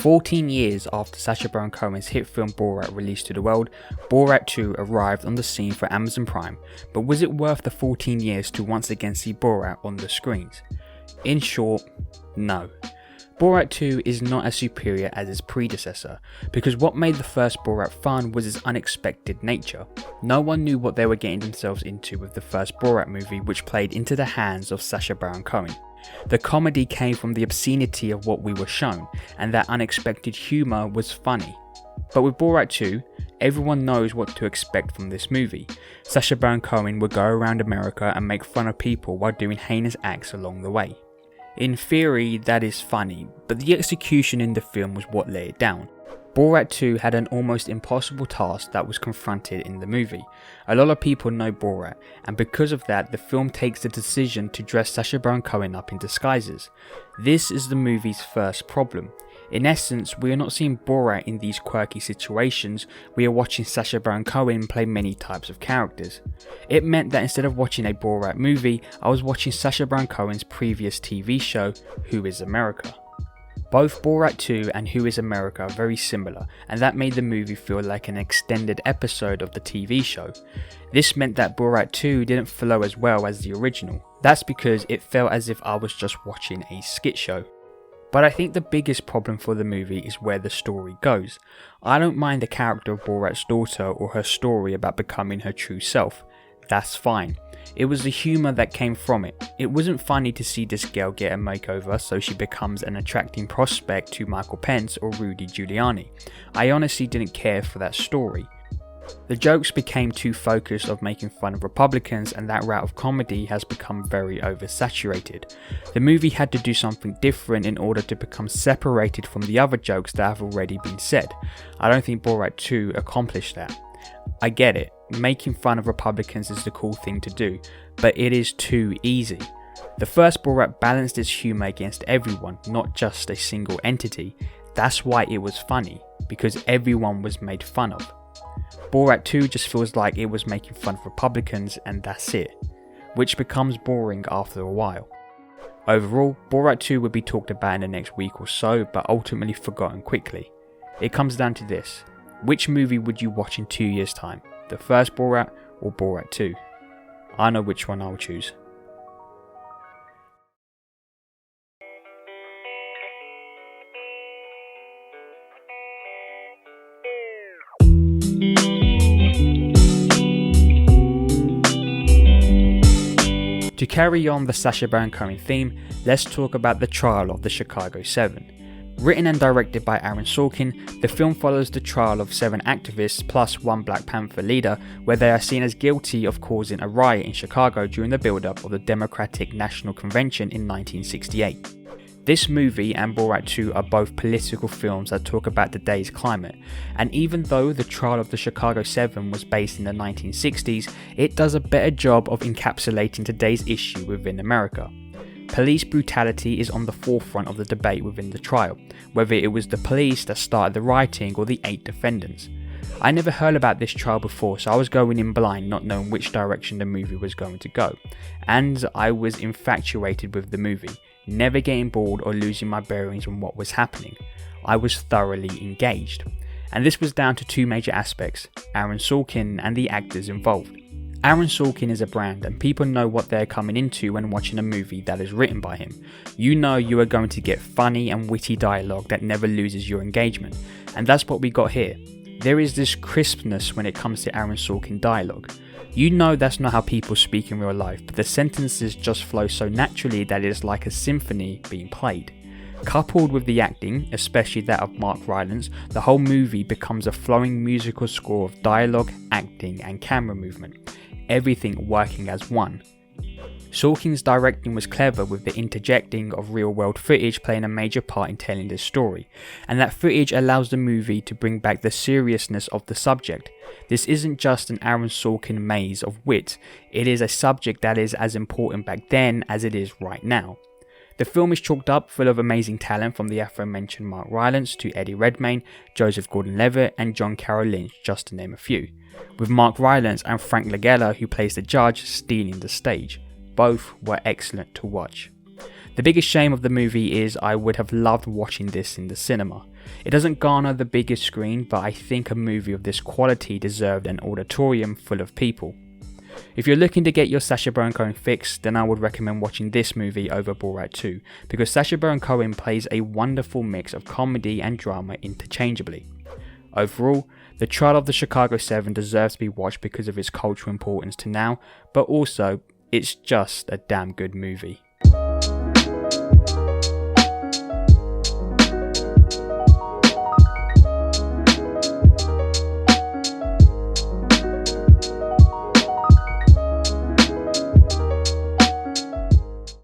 14 years after Sacha Baron Cohen's hit film Borat released to the world, Borat 2 arrived on the scene for Amazon Prime, but was it worth the 14 years to once again see Borat on the screens? In short, no. Borat 2 is not as superior as its predecessor, because what made the first Borat fun was its unexpected nature. No one knew what they were getting themselves into with the first Borat movie, which played into the hands of Sacha Baron Cohen. The comedy came from the obscenity of what we were shown, and that unexpected humour was funny. But with Borat 2, everyone knows what to expect from this movie. Sacha Baron Cohen would go around America and make fun of people while doing heinous acts along the way. In theory, that is funny, but the execution in the film was what let it down. Borat 2 had an almost impossible task that was confronted in the movie. A lot of people know Borat, and because of that, the film takes the decision to dress Sacha Baron Cohen up in disguises. This is the movie's first problem. In essence, we are not seeing Borat in these quirky situations, we are watching Sacha Baron Cohen play many types of characters. It meant that instead of watching a Borat movie, I was watching Sacha Baron Cohen's previous TV show, Who is America? Both Borat 2 and Who is America are very similar, and that made the movie feel like an extended episode of the TV show. This meant that Borat 2 didn't flow as well as the original. That's because it felt as if I was just watching a skit show. But I think the biggest problem for the movie is where the story goes. I don't mind the character of Borat's daughter or her story about becoming her true self. That's fine. It was the humour that came from it. It wasn't funny to see this girl get a makeover so she becomes an attracting prospect to Michael Pence or Rudy Giuliani. I honestly didn't care for that story. The jokes became too focused of making fun of Republicans, and that route of comedy has become very oversaturated. The movie had to do something different in order to become separated from the other jokes that have already been said. I don't think Borat 2 accomplished that. I get it, making fun of Republicans is the cool thing to do, but it is too easy. The first Borat balanced its humour against everyone, not just a single entity. That's why it was funny, because everyone was made fun of. Borat 2 just feels like it was making fun of Republicans and that's it, which becomes boring after a while. Overall, Borat 2 would be talked about in the next week or so, but ultimately forgotten quickly. It comes down to this: which movie would you watch in 2 years' time? The first Borat or Borat 2? I know which one I'll choose. To carry on the Sacha Baron Cohen theme, let's talk about the trial of the Chicago 7. Written and directed by Aaron Sorkin, the film follows the trial of 7 activists plus one Black Panther leader, where they are seen as guilty of causing a riot in Chicago during the build-up of the Democratic National Convention in 1968. This movie and Borat 2 are both political films that talk about today's climate, and even though the trial of the Chicago 7 was based in the 1960s, it does a better job of encapsulating today's issue within America. Police brutality is on the forefront of the debate within the trial, whether it was the police that started the rioting or the 8 defendants. I never heard about this trial before, so I was going in blind, not knowing which direction the movie was going to go, and I was infatuated with the movie, never getting bored or losing my bearings on what was happening. I was thoroughly engaged, and this was down to 2 major aspects: Aaron Sorkin and the actors involved. Aaron Sorkin is a brand, and people know what they're coming into when watching a movie that is written by him. You know you are going to get funny and witty dialogue that never loses your engagement, and that's what we got here. There is this crispness when it comes to Aaron Sorkin dialogue. You know that's not how people speak in real life, but the sentences just flow so naturally that it is like a symphony being played. Coupled with the acting, especially that of Mark Rylance, the whole movie becomes a flowing musical score of dialogue, acting and camera movement, everything working as one. Sorkin's directing was clever, with the interjecting of real-world footage playing a major part in telling this story, and that footage allows the movie to bring back the seriousness of the subject. This isn't just an Aaron Sorkin maze of wit, it is a subject that is as important back then as it is right now. The film is chalked up full of amazing talent, from the aforementioned Mark Rylance to Eddie Redmayne, Joseph Gordon-Levitt and John Carroll Lynch, just to name a few, with Mark Rylance and Frank Langella, who plays the judge, stealing the stage. Both were excellent to watch. The biggest shame of the movie is I would have loved watching this in the cinema. It doesn't garner the biggest screen, but I think a movie of this quality deserved an auditorium full of people. If you're looking to get your Sacha Baron Cohen fix, then I would recommend watching this movie over Borat 2, because Sacha Baron Cohen plays a wonderful mix of comedy and drama interchangeably. Overall, The Trial of the Chicago 7 deserves to be watched because of its cultural importance to now, but also, it's just a damn good movie.